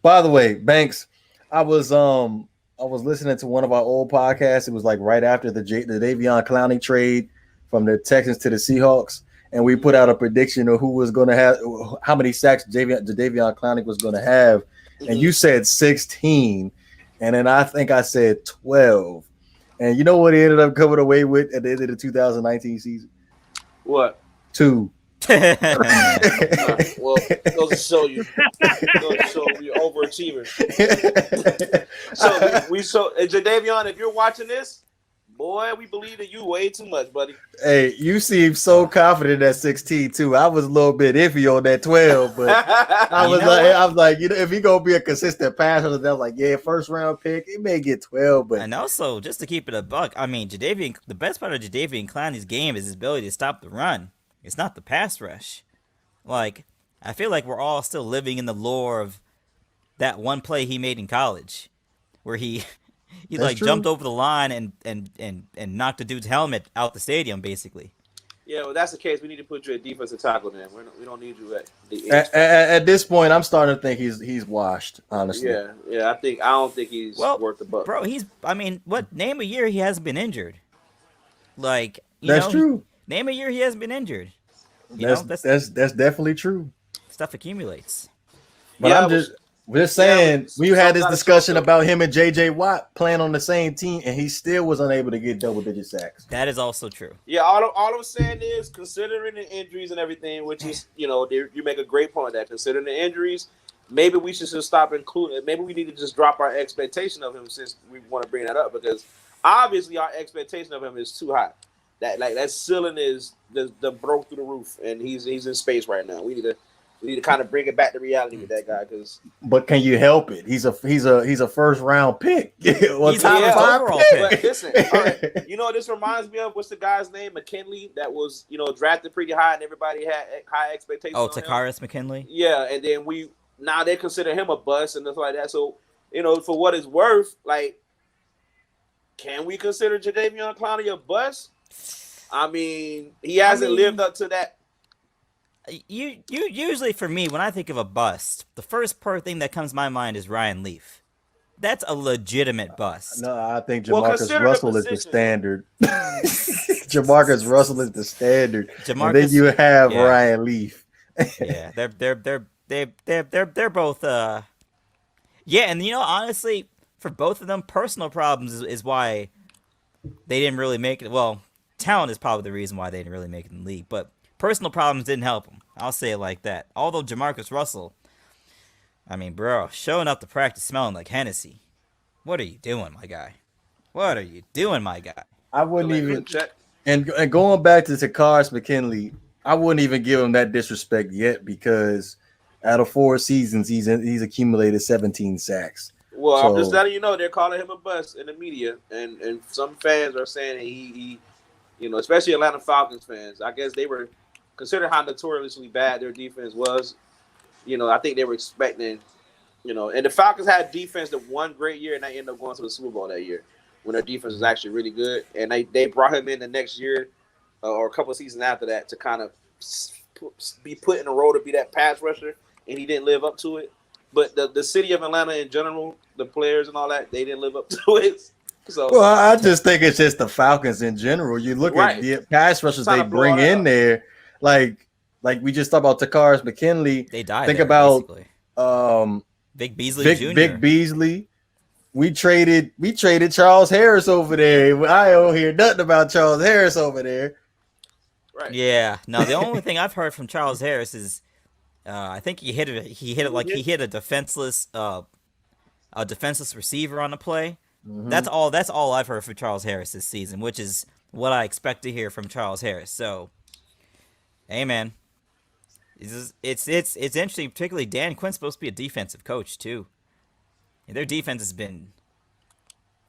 By the way, Banks, I was listening to one of our old podcasts. It was like right after the Jadeveon Clowney trade from the Texans to the Seahawks, and we put out a prediction of who was going to have how many sacks Jadeveon Clowney was going to have, and you said 16, and then I think I said 12, and you know what he ended up coming away with at the end of the 2019 season? What? 2. Well, those to show you. Those to show we overachievers. So Jadeveon, if you're watching this, boy, we believe in you way too much, buddy. Hey, you seem so confident at 16 too. I was a little bit iffy on that 12, but I was like, you know, if he gonna be a consistent passer, I was like, yeah, first round pick, he may get 12, but and also just to keep it a buck, I mean, the best part of Jadeveon Clowney's game is his ability to stop the run. It's not the pass rush. Like, I feel like we're all still living in the lore of that one play he made in college, where he like true. Jumped over the line and knocked a dude's helmet out the stadium, basically. Yeah, well, that's the case. We need to put you at defensive tackle then. We don't need you at the at this point. I'm starting to think he's washed. Honestly, yeah. I don't think he's worth the buck, bro. Name a year he hasn't been injured. Like that's true. Name a year he hasn't been injured. That's definitely true. Stuff accumulates. But yeah, I'm just saying, we had this discussion about him and J.J. Watt playing on the same team, and he still was unable to get double-digit sacks. That is also true. Yeah, all I'm saying is, considering the injuries and everything, which is, you make a great point that considering the injuries, maybe we should just stop including. Maybe we need to just drop our expectation of him since we want to bring that up, because obviously our expectation of him is too high. That ceiling is the broke through the roof, and he's in space right now. We need to kind of bring it back to reality with that guy. But can you help it? He's a first round pick. He's top 5 pick. But listen, all right, you know what this reminds me of? What's the guy's name? McKinley, that was drafted pretty high, and everybody had high expectations. Oh, Takkarist McKinley. Yeah, and then now they consider him a bust and stuff like that. So for what it's worth, like, can we consider Jadeveon Clowney a bust? I mean, he hasn't lived up to that. You usually, for me, when I think of a bust, the first thing that comes to my mind is Ryan Leaf. That's a legitimate bust. No, I think Jamarcus Russell is the standard. Jamarcus Russell is the standard. And then you have Ryan Leaf. Yeah, they're both. Yeah, and honestly, for both of them, personal problems is why they didn't really make it. Well, talent is probably the reason why they didn't really make it in the league, but personal problems didn't help him. I'll say it like that. Although Jamarcus Russell, I mean, bro, showing up to practice smelling like Hennessy. What are you doing, my guy? What are you doing, my guy? I wouldn't even. And going back to Takkarist McKinley, I wouldn't even give him that disrespect yet, because out of 4 seasons, he's accumulated 17 sacks. Well, I'm just letting you know they're calling him a bust in the media, and some fans are saying that he especially Atlanta Falcons fans. I guess they were considering how notoriously bad their defense was. I think they were expecting, and the Falcons had defense that one great year, and they ended up going to the Super Bowl that year when their defense was actually really good. And they brought him in the next year or a couple of seasons after that to kind of be put in a role to be that pass rusher, and he didn't live up to it. But the city of Atlanta in general, the players and all that, they didn't live up to it. So, well, I just think it's just the Falcons in general. You look at the pass rushers they bring in there, like we just talked about Takkarist McKinley. They died. Think about Vic Beasley Jr. Vic Beasley. We traded Charles Harris over there. I don't hear nothing about Charles Harris over there. Right. Yeah. No, the only thing I've heard from Charles Harris is I think he hit a defenseless receiver on the play. Mm-hmm. That's all I've heard from Charles Harris this season, which is what I expect to hear from Charles Harris. So, hey man, it's interesting. Particularly Dan Quinn's supposed to be a defensive coach too. And their defense has been.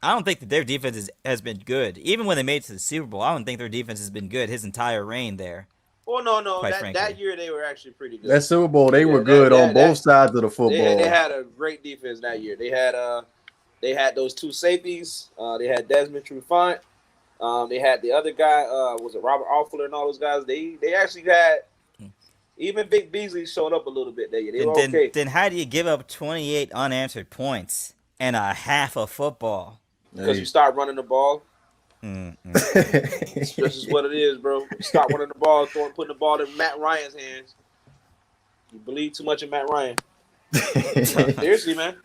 I don't think that their defense has been good. Even when they made it to the Super Bowl, I don't think their defense has been good his entire reign there. Well, no. That year they were actually pretty good. That Super Bowl, they were good on both sides of the football. They had a great defense that year. They had those 2 safeties. They had Desmond Trufant. They had the other guy. Was it Robert Offler and all those guys? They actually had Even Vic Beasley showed up a little bit there. They were okay. Then how do you give up 28 unanswered points and a half of football? Because you start running the ball. This is what it is, bro. You start running the ball, putting the ball in Matt Ryan's hands. You believe too much in Matt Ryan. Seriously, man.